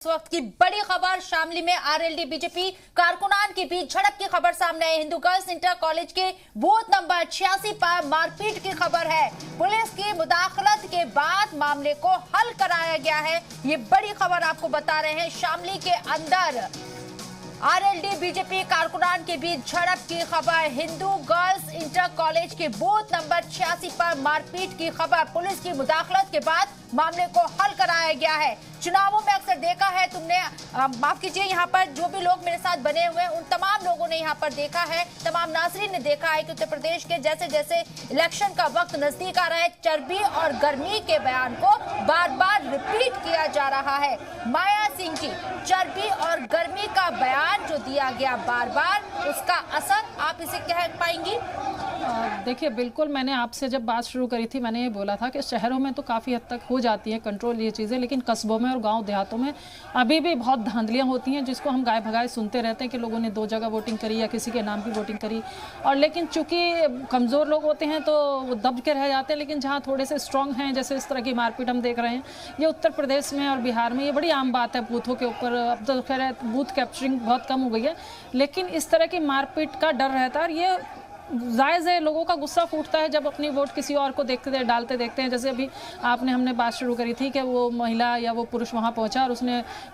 इस वक्त की बड़ी खबर शामली में आरएलडी बीजेपी कारकुनान के बीच झड़प की खबर सामने आई। हिंदू गर्ल्स इंटर कॉलेज के बूथ नंबर 86 पर मारपीट की खबर है। पुलिस की मुदाखलत के बाद मामले को हल कराया गया है। ये बड़ी खबर आपको बता रहे हैं। शामली के अंदर आरएलडी बीजेपी कारकुनान के बीच झड़प की खबर। हिंदू गर्ल्स इंटर कॉलेज के बूथ नंबर 86 पर मारपीट की खबर। पुलिस की मुदाखलत के बाद मामले को हल कराया गया है। चुनावों में अक्सर देखा है तुमने, माफ कीजिए, यहाँ पर जो भी लोग मेरे साथ बने हुए हैं उन तमाम लोगों ने यहाँ पर देखा है, तमाम नाज़रीन ने देखा है कि उत्तर प्रदेश के जैसे जैसे इलेक्शन का वक्त नजदीक आ रहा है, चर्बी और गर्मी के बयान को बार बार रिपीट किया जा रहा है। माया सिंह की चर्बी और गर्मी का बयान जो दिया गया बार बार, उसका असर आप इसे कह पाएंगी? देखिए, बिल्कुल, मैंने आपसे जब बात शुरू करी थी मैंने ये बोला था कि शहरों में तो काफ़ी हद तक हो जाती है कंट्रोल ये चीज़ें, लेकिन कस्बों में और गांव देहातों में अभी भी बहुत धांधलियां होती हैं, जिसको हम गाय भगाए सुनते रहते हैं कि लोगों ने 2 जगह वोटिंग करी या किसी के नाम की वोटिंग करी। और लेकिन चूंकि कमज़ोर लोग होते हैं तो वो दब के रह जाते हैं, लेकिन जहाँ थोड़े से स्ट्रॉन्ग हैं, जैसे इस तरह की मारपीट हम देख रहे हैं, ये उत्तर प्रदेश में और बिहार में ये बड़ी आम बात है। बूथों के ऊपर अब तो खैर बूथ कैप्चरिंग बहुत कम हो गई है, लेकिन इस तरह की मारपीट का डर रहता है। और ये जायज़ है, लोगों का गुस्सा फूटता है जब अपनी वोट किसी और को डालते देखते हैं। जैसे अभी हमने बात शुरू करी थी कि वो महिला या वो पुरुष वहाँ पहुँचा और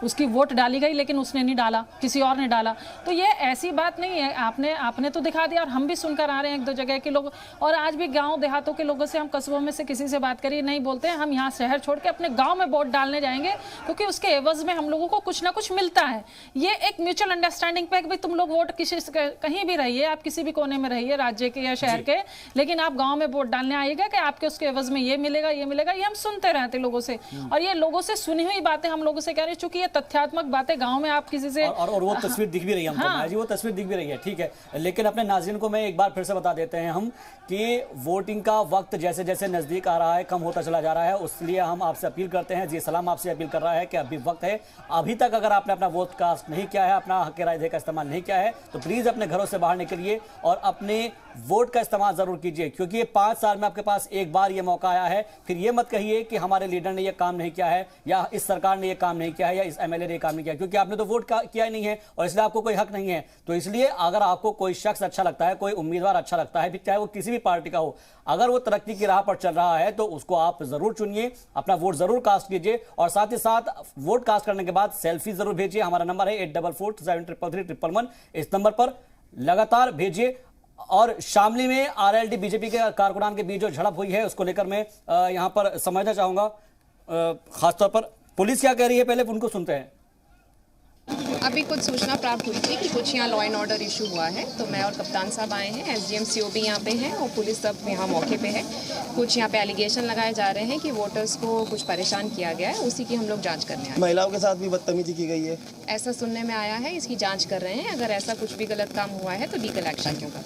उसकी वोट डाली गई, लेकिन उसने नहीं डाला, किसी और ने डाला। तो ये ऐसी बात नहीं है, आपने तो दिखा दिया और हम भी सुनकर आ रहे हैं 1-2 जगह के लोग। और आज भी गाँव देहातों के लोगों से, हम कस्बों में से किसी से बात करिए, नहीं बोलते हैं हम यहाँ शहर छोड़ के अपने गाँव में वोट डालने जाएंगे, क्योंकि उसके एवज में हम लोगों को कुछ ना कुछ मिलता है। ये एक म्यूचुअल अंडरस्टैंडिंग पे भाई तुम लोग वोट कहीं भी रहिए, आप किसी भी कोने में रहिए राज्य के या शहर के, लेकिन आप गांव में वोट डालने आइएगा कि आपके उसके एवज में ये मिलेगा ये मिलेगा। ये हम सुनते रहते लोगों से, और ये लोगों से सुनी हुई बातें हम लोगों से कह रहे हैं, चूंकि ये तथ्यात्मक बातें गांव में आप किसी से और वो तस्वीर दिख भी रही है हमको। हाँ। जी, वो तस्वीर दिख भी रही है, ठीक है। लेकिन अपने नाज़रीन को मैं एक बार फिर से बता देते हैं हम कि वोटिंग का वक्त जैसे जैसे नजदीक आ रहा है, कम होता चला जा रहा है, उसलिए हम आपसे अपील करते हैं। जी सलाम आपसे अपील कर रहा है कि अभी वक्त है। अभी तक अगर आपने अपना वोट कास्ट नहीं किया है, अपना हक राय का इस्तेमाल नहीं किया है, तो प्लीज अपने घरों से बाहर निकलिए और अपने वोट का इस्तेमाल जरूर कीजिए, क्योंकि ये 5 साल में आपके पास एक बार ये मौका आया है। फिर ये मत कहिए कि हमारे लीडर ने ये काम नहीं किया है, या इस सरकार ने ये काम नहीं किया है, या इस एमएलए ने ये काम नहीं किया, क्योंकि आपने तो वोट किया ही नहीं है और इसलिए आपको कोई हक नहीं है। तो इसलिए अगर आपको कोई शख्स अच्छा लगता है, कोई उम्मीदवार अच्छा लगता है, चाहे वो किसी भी पार्टी का हो, अगर वो तरक्की की राह पर चल रहा है तो उसको आप जरूर चुनिए, अपना वोट जरूर कास्ट कीजिए, और साथ ही साथ वोट कास्ट करने के बाद सेल्फी जरूर भेजिए। हमारा नंबर है 8447333111, इस नंबर पर लगातार भेजिए। और शामली में आरएलडी बीजेपी के कारकुनान के बीच जो झड़प हुई है, उसको लेकर मैं यहां पर समझना चाहूंगा। खासतौर पर पुलिस क्या कह रही है, पहले उनको सुनते हैं। अभी कुछ सूचना प्राप्त हुई थी कि कुछ यहाँ लॉ एंड ऑर्डर इशू हुआ है, तो मैं और कप्तान साहब आए हैं, एसडीएम सीओबी यहाँ पे हैं और पुलिस सब यहाँ मौके पे है। कुछ यहाँ पे एलिगेशन लगाए जा रहे हैं कि वोटर्स को कुछ परेशान किया गया है, उसी की हम लोग जांच करने आए। महिलाओं के साथ भी बदतमीजी की गई है, ऐसा सुनने में आया है, इसकी जाँच कर रहे हैं। अगर ऐसा कुछ भी गलत काम हुआ है तो लीगल एक्शन होगा।